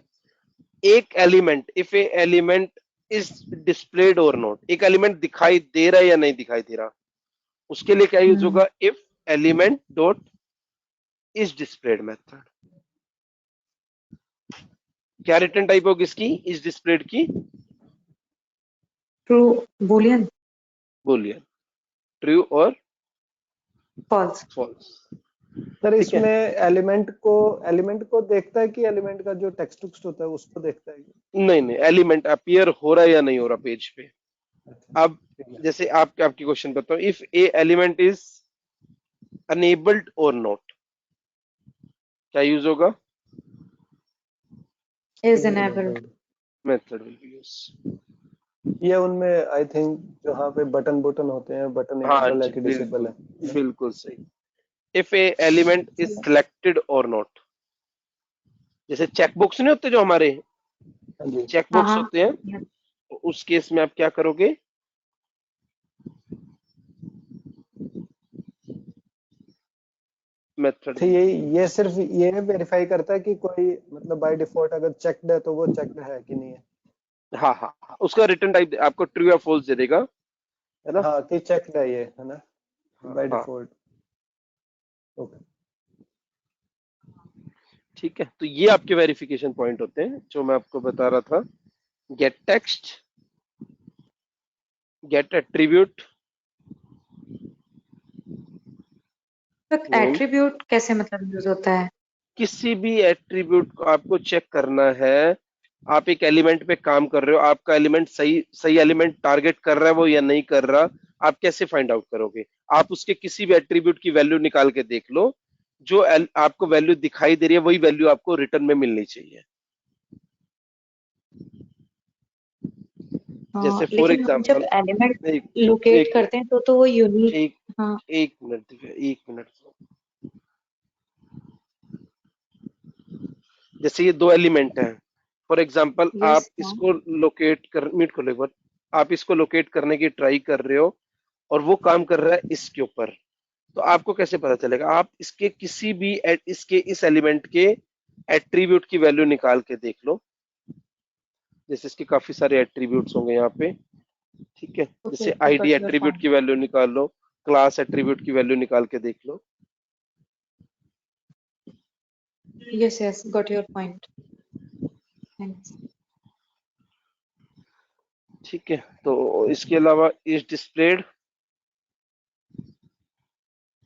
एक element, if A element is displayed और नॉट, एक एलिमेंट दिखाई दे रहा है या नहीं दिखाई दे रहा, उसके लिए क्या यूज होगा, if element dot is displayed method. क्या रिटर्न टाइप होगी इसकी, इज डिस्प्लेड की, ट्रू बूलियन। बूलियन, ट्रू और फॉल्स। फॉल्स। सर ठीक है, इसमें एलिमेंट को देखता है कि एलिमेंट का जो टेक्स्ट होता है उसको देखता है? नहीं नहीं, एलिमेंट अपीयर हो रहा है या नहीं हो रहा पेज पे। अब ठीक है। जैसे आपकी क्वेश्चन बताओ, if A element is enabled और नॉट, क्या यूज होगा, is enabled। Method will be use. ये उनमें आई थिंक जहाँ पे बटन होते हैं, बटन हाँ इनेबल है जी कि डिसेबल है? बिल्कुल सही। If A element is selected और नॉट, जैसे चेकबॉक्स नहीं होते जो हमारे हाँ जी। चेकबॉक्स होते हैं, तो उस केस में आप क्या करोगे, मेथड। तो ये सिर्फ ये वेरीफाई करता है कि कोई, मतलब बाय डिफॉल्ट अगर चेक्ड है तो वो चेक्ड है कि नहीं है? हाँ हाँ हाँ, उसका रिटर्न टाइप आपको ट्रू या फॉल्स दे देगा, है ना? हाँ कि चेक है ये, है ना, बाय हाँ डिफॉल्ट। ओके ठीक है, तो ये आपके वेरिफिकेशन पॉइंट होते हैं जो मैं आपको बता रहा था। गेट टेक्स्ट, गेट एट्रीब्यूट, तो एट्रीब्यूट कैसे मतलब यूज होता है? किसी भी एट्रीब्यूट को आपको चेक करना है। आप एक एलिमेंट पे काम कर रहे हो, आपका एलिमेंट सही एलिमेंट टारगेट कर रहा है वो या नहीं कर रहा, आप कैसे फाइंड आउट करोगे? आप उसके किसी भी एट्रीब्यूट की वैल्यू निकाल के देख लो, जो आपको वैल्यू दिखाई दे रही है वही वैल्यू आपको रिटर्न में मिलनी चाहिए। जैसे फॉर लेकिन हम जब एग्जांपल, एलिमेंट एक लोकेट एक करते हैं तो वो यूनिक। एक हाँ एक मिनट दिव्या, एक मिनट। जैसे ये दो एलिमेंट हैं, फॉर एग्जांपल आप यस। हाँ इसको लोकेट कर, म्यूट को एक बार, आप इसको लोकेट करने की ट्राई कर रहे हो और वो काम कर रहा है इसके ऊपर, तो आपको कैसे पता चलेगा? आप इसके किसी भी इसके इस एलिमेंट के एट्रीब्यूट की वैल्यू निकाल के देख लो। जैसे इसके काफी सारे एट्रीब्यूट्स होंगे यहाँ पे, ठीक है? ओके, जैसे I ID got your attribute point. की वैल्यू निकाल लो, क्लास एट्रीब्यूट की वैल्यू निकाल के देख लो। Yes yes, got your point, thanks. ठीक है, तो इसके अलावा is displayed,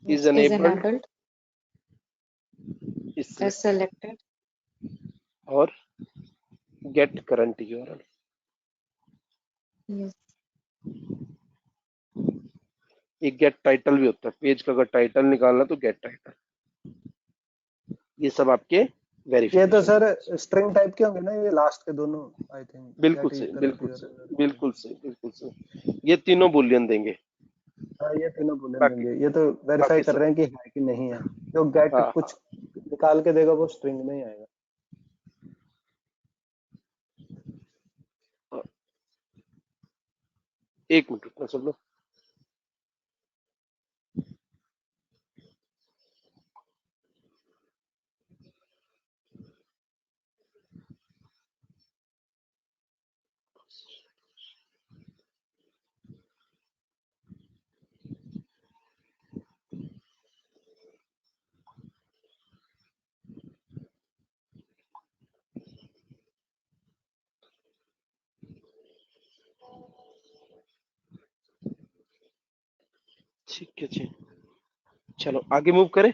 is yes, is enabled, enabled, is is selected selected। और गेट करंट यूआरएल। यस। एक गेट टाइटल भी होता है, पेज का अगर टाइटल निकालना तो गेट टाइटल। ये सब आपके ये तो वेरिफिकेशन। सर स्ट्रिंग टाइप के होंगे ना ये लास्ट के दोनों, आई थिंक। बिल्कुल सही, बिल्कुल सही, बिल्कुल सही, बिल्कुल सही। ये तीनों बुलियन देंगे। हाँ ये तीनों बुलियन बाकी देंगे, ये तो वेरीफाई बाकी कर सब, रहे हैं कि है कि नहीं है। जो गेट हाँ कुछ निकाल के देगा वो स्ट्रिंग में ही आएगा। हाँ। एक मिनट रुकना सब लोग। ठीक है जी, चलो आगे मूव करें।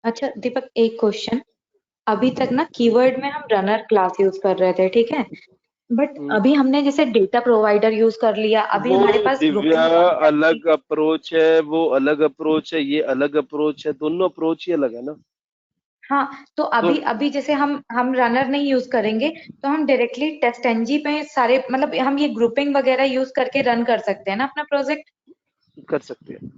अच्छा दीपक, एक क्वेश्चन। अभी तक ना कीवर्ड में हम रनर क्लास यूज कर रहे थे, ठीक है, बट अभी हमने जैसे डेटा प्रोवाइडर यूज कर लिया, अभी वो हमारे पास दिव्या ग्रुपिंग कॉन्सेप्ट की। अलग अप्रोच है, वो अलग अप्रोच है, ये अलग अप्रोच है, दोनों अप्रोच ही अलग है ना। हाँ तो तो अभी अभी जैसे हम रनर नहीं यूज करेंगे तो हम डायरेक्टली टेस्ट एनजी पे सारे मतलब हम ये ग्रुपिंग वगैरह यूज करके रन कर सकते हैं ना अपना प्रोजेक्ट। कर सकते हैं।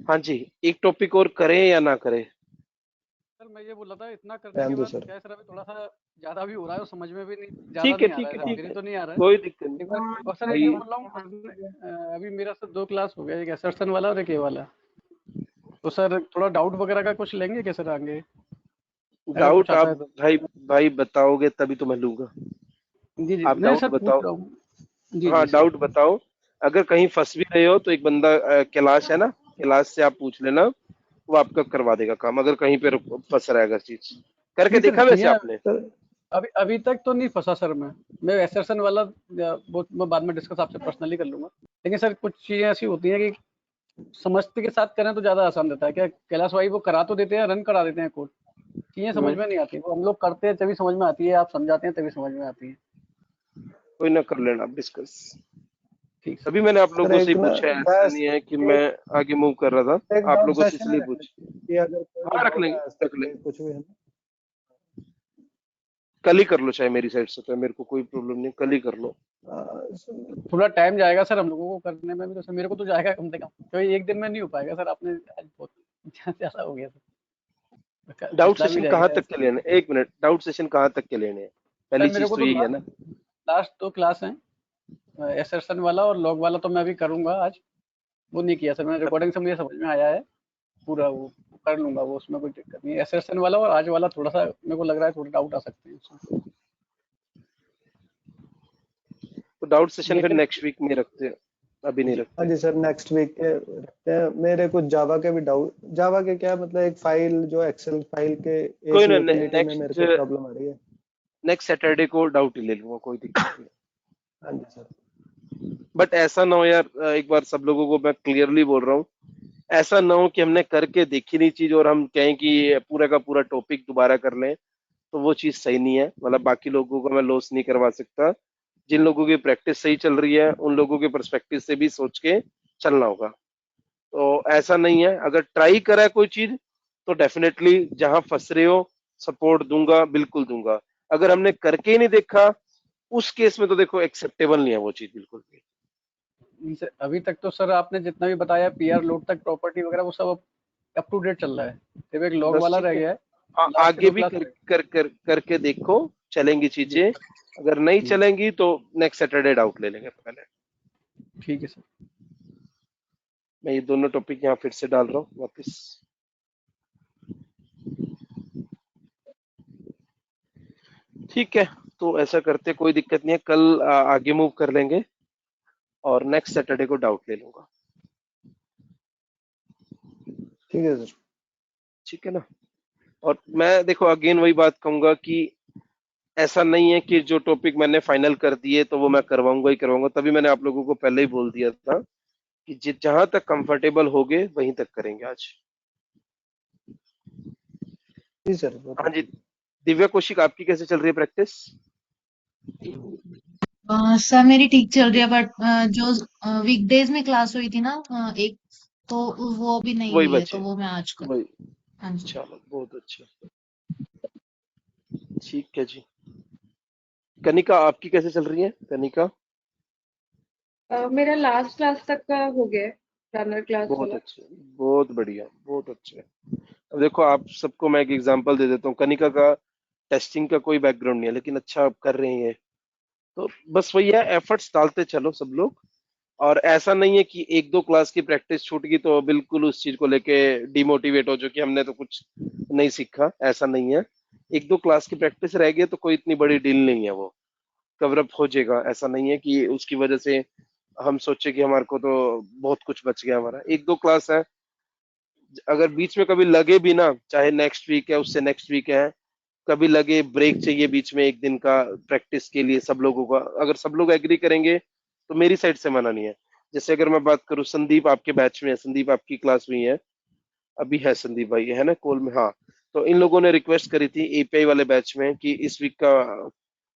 हाँ जी, एक टॉपिक और करें या ना करें? सर मैं ये बोल रहा था, इतना करने रहने के दो बाद सर। क्या है सर, अभी थोड़ा सा ज्यादा भी हो रहा है और समझ में भी नहीं, ज्यादा ठीक है, नहीं आ ठीक रहा है, है सर, ठीक मेरे है, तो नहीं आ रहा है कोई दिक्कत नहीं। एक बार। और सर एक भाई मैं बोल रहा हूँ, अभी मेरा सर 2 क्लास हो गया, एक एसर्शन वाला और एक ये वाला। तो सर थोड़ा डाउट वगैरह का कुछ लेंगे क्या सर आगे, अगर कुछ डाउट आता आप है तो? भाई भाई बताओगे तभी तो मैं लूंगा। जी जी, आप नहीं डाउट सर पूछ बताओ। रहा हूँ। जी हाँ जी सर। डाउट बताओ। अगर कहीं फंस भी रहे हो तो एक बंदा कैलाश है ना, कैलाश से आप पूछ लेना, वो आपका करवा देगा काम, अगर कहीं पे फंस रहा है अगर चीज। करके नहीं सर देखा वैसे किया, आपने? सर अभी अभी तक तो नहीं फंसा सर। मैं एसर्शन वाला वो मैं बाद में डिस्कस आपसे पर्सनली कर लूंगा। लेकिन सर कुछ चीजें ऐसी होती हैं कि समझते के साथ करें तो ज्यादा आसान रहता है। क्या कैलाश भाई वो करा तो देते हैं, रन करा देते हैं कोड, चीजें समझ में नहीं आती, वो हम लोग करते हैं तभी समझ में आती है, आप समझाते हैं तभी समझ में आती है। कोई ना, कर लेना आप डिस्कस। ठीक सर। अभी मैंने आप सर लोगों से एक ही ना पूछा है, ऐसा बस नहीं है कि मैं आगे मूव कर रहा एक था, आप डाउट लोगों से सेशन ही इसलिए रख पूछ। लेते हैं कि अगर कोई भी हाँ रख डाउट लेंगे, है रख सकते लेंगे। कुछ भी है ना। कल ही कर लो चाहे मेरी साइड से, तो मेरे को कोई प्रॉब्लम नहीं, कल ही कर लो। थोड़ा टाइम जाएगा सर हम लोगों को करने में भी, तो सर मेरे को तो जाएगा कम से कम, क्योंकि एक दिन में नहीं हो पाएगा सर, आपने आज बहुत ज्यादा हो गया सर, डाउट पिछला भी सेशन रह कहाँ गया है। तक के लेने, एक मिनट, डाउट सेशन कहाँ तक के लेने हैं? सर पहली मेरे चीज को तो तो यही है ना। लास्ट 2 क्लास हैं, एसर्शन वाला और लॉग वाला तो मैं अभी करूंगा आज। वो नहीं किया सर मैंने, रिकॉर्डिंग से मुझे समझ में आया है पूरा, वो कर लूंगा वो, उसमें कोई दिक्कत नहीं है। एसएसएन वाला और आज वाला थोड़ा सा मेरे को लग रहा है थोड़ा डाउट आ सकते हैं उसमें। तो डाउट सेशन फिर लेकिन नेक्स्ट वीक में रखते हैं, अभी नहीं हाँ रखते। जी सर, नेक्स्ट वीक के रखते हैं। मेरे कुछ जावा के भी डाउट, जावा के क्या मतलब एक फाइल जो एक्सेल फाइल के कोई एक ना, यूटिलिटी में मेरे को प्रॉब्लम आ रही है। नेक्स्ट सैटरडे को डाउट ही ले लूंगा, कोई दिक्कत नहीं। हाँ जी सर। बट ऐसा ना हो यार, एक बार सब लोगों को मैं क्लियरली बोल रहा हूँ, ऐसा ना हो कि हमने करके देखी नहीं चीज और हम कहें कि ये पूरा का पूरा टॉपिक दोबारा कर लें, तो वो चीज सही नहीं है। मतलब बाकी लोगों को मैं लॉस नहीं करवा सकता। जिन लोगों की प्रैक्टिस सही चल रही है उन लोगों के पर्सपेक्टिव से भी सोच के चलना होगा। तो ऐसा नहीं है, अगर ट्राई करा है कोई चीज तो डेफिनेटली जहां फंस रहे हो सपोर्ट दूंगा, बिल्कुल दूंगा। अगर हमने करके ही नहीं देखा उस केस में तो देखो एक्सेप्टेबल नहीं है वो चीज बिल्कुल भी। अभी तक तो सर आपने जितना भी बताया पीआर लोड तक प्रॉपर्टी वगैरह वो सब अप टू डेट चल रहा है, सिर्फ एक लॉग बस वाला ठीक रह है, गया है। लास्ट आगे दो भी क्लास करके देखो, चलेंगी जी चीजें। अगर नहीं जी चलेंगी तो नेक्स्ट सैटरडे डाउट ले लेंगे पहले। ठीक है सर। मैं ये दोनों टॉपिक यहाँ फिर से डाल रहा हूँ वापस। ठीक है, तो ऐसा करते, कोई दिक्कत नहीं है, कल आगे मूव कर लेंगे और नेक्स्ट सैटरडे को डाउट ले लूंगा। ठीक है सर। ठीक है ना। और मैं देखो अगेन वही बात कहूंगा कि ऐसा नहीं है कि जो टॉपिक मैंने फाइनल कर दिए तो वो मैं करवाऊंगा ही करवाऊंगा। तभी मैंने आप लोगों को पहले ही बोल दिया था कि जहां तक कंफर्टेबल होगे वहीं तक करेंगे आज। जी सर। हाँ जी, दिव्या कौशिक आपकी कैसे चल रही है प्रैक्टिस? सर मेरी ठीक चल रही है, बट जो वीकडेज में क्लास हुई थी ना, एक तो वो भी नहीं वही हुई है, तो बचे, वो मैं आज कर। वही। हाँ जी। चलो बहुत अच्छा, ठीक है जी। कनिका आपकी कैसे चल रही है? कनिका मेरा लास्ट क्लास तक का हो गया है, रनर क्लास बहुत वाला। अच्छे, बहुत बढ़िया, बहुत अच्छे। अब देखो आप सबको मैं एक एग्जांपल दे देता हूँ। कनिका का टेस्टिंग का कोई बैकग्राउंड नहीं है लेकिन अच्छा आप कर रहे हैं, तो बस वही है, एफर्ट्स डालते चलो सब लोग। और ऐसा नहीं है कि एक दो क्लास की प्रैक्टिस छूट गई तो बिल्कुल उस चीज को लेके डिमोटिवेट हो जो कि हमने तो कुछ नहीं सीखा, ऐसा नहीं है। एक दो क्लास की प्रैक्टिस रह गई तो कोई इतनी बड़ी डील नहीं है, वो कवर अप हो जाएगा। ऐसा नहीं है कि उसकी वजह से हम सोचे कि हमारे को तो बहुत कुछ बच गया। हमारा एक दो क्लास है, अगर बीच में कभी लगे भी ना, चाहे नेक्स्ट वीक है उससे नेक्स्ट वीक है, कभी लगे ब्रेक चाहिए बीच में एक दिन का प्रैक्टिस के लिए सब लोगों का, अगर सब लोग एग्री करेंगे तो मेरी साइड से मना नहीं है। जैसे अगर मैं बात करूं, संदीप आपके बैच में है, संदीप आपकी क्लास में ही है, अभी है संदीप भाई है ना कॉल में, हाँ। तो इन लोगों ने रिक्वेस्ट करी थी एपीआई वाले बैच में कि इस वीक का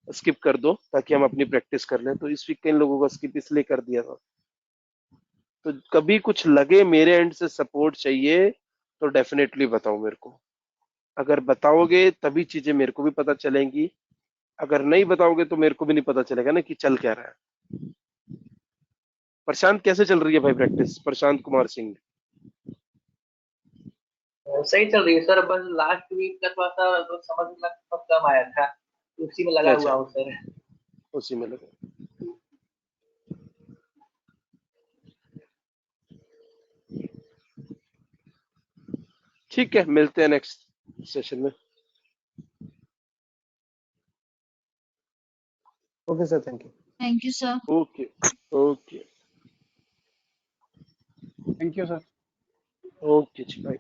स्किप कर दो ताकि हम अपनी प्रैक्टिस कर लें, तो इस वीक का इन लोगों का स्किप इसलिए कर दिया था। तो कभी कुछ लगे मेरे एंड से सपोर्ट चाहिए तो डेफिनेटली बताओ मेरे को। अगर बताओगे तभी चीजें मेरे को भी पता चलेंगी, अगर नहीं बताओगे तो मेरे को भी नहीं पता चलेगा ना कि चल क्या रहा है। प्रशांत कैसे चल रही है भाई प्रैक्टिस? प्रशांत कुमार सिंह सही चल रही है सर, बस लास्ट वीक का थोड़ा सा तो समझ में बहुत कम आया था, उसी में लगा हुआ अच्छा, हूँ सर। उसी में लगे। ठीक है, मिलते हैं नेक्स्ट सेशन में। Okay sir, thank you. Thank you sir. Okay okay thank you sir. Okay जी, बाय।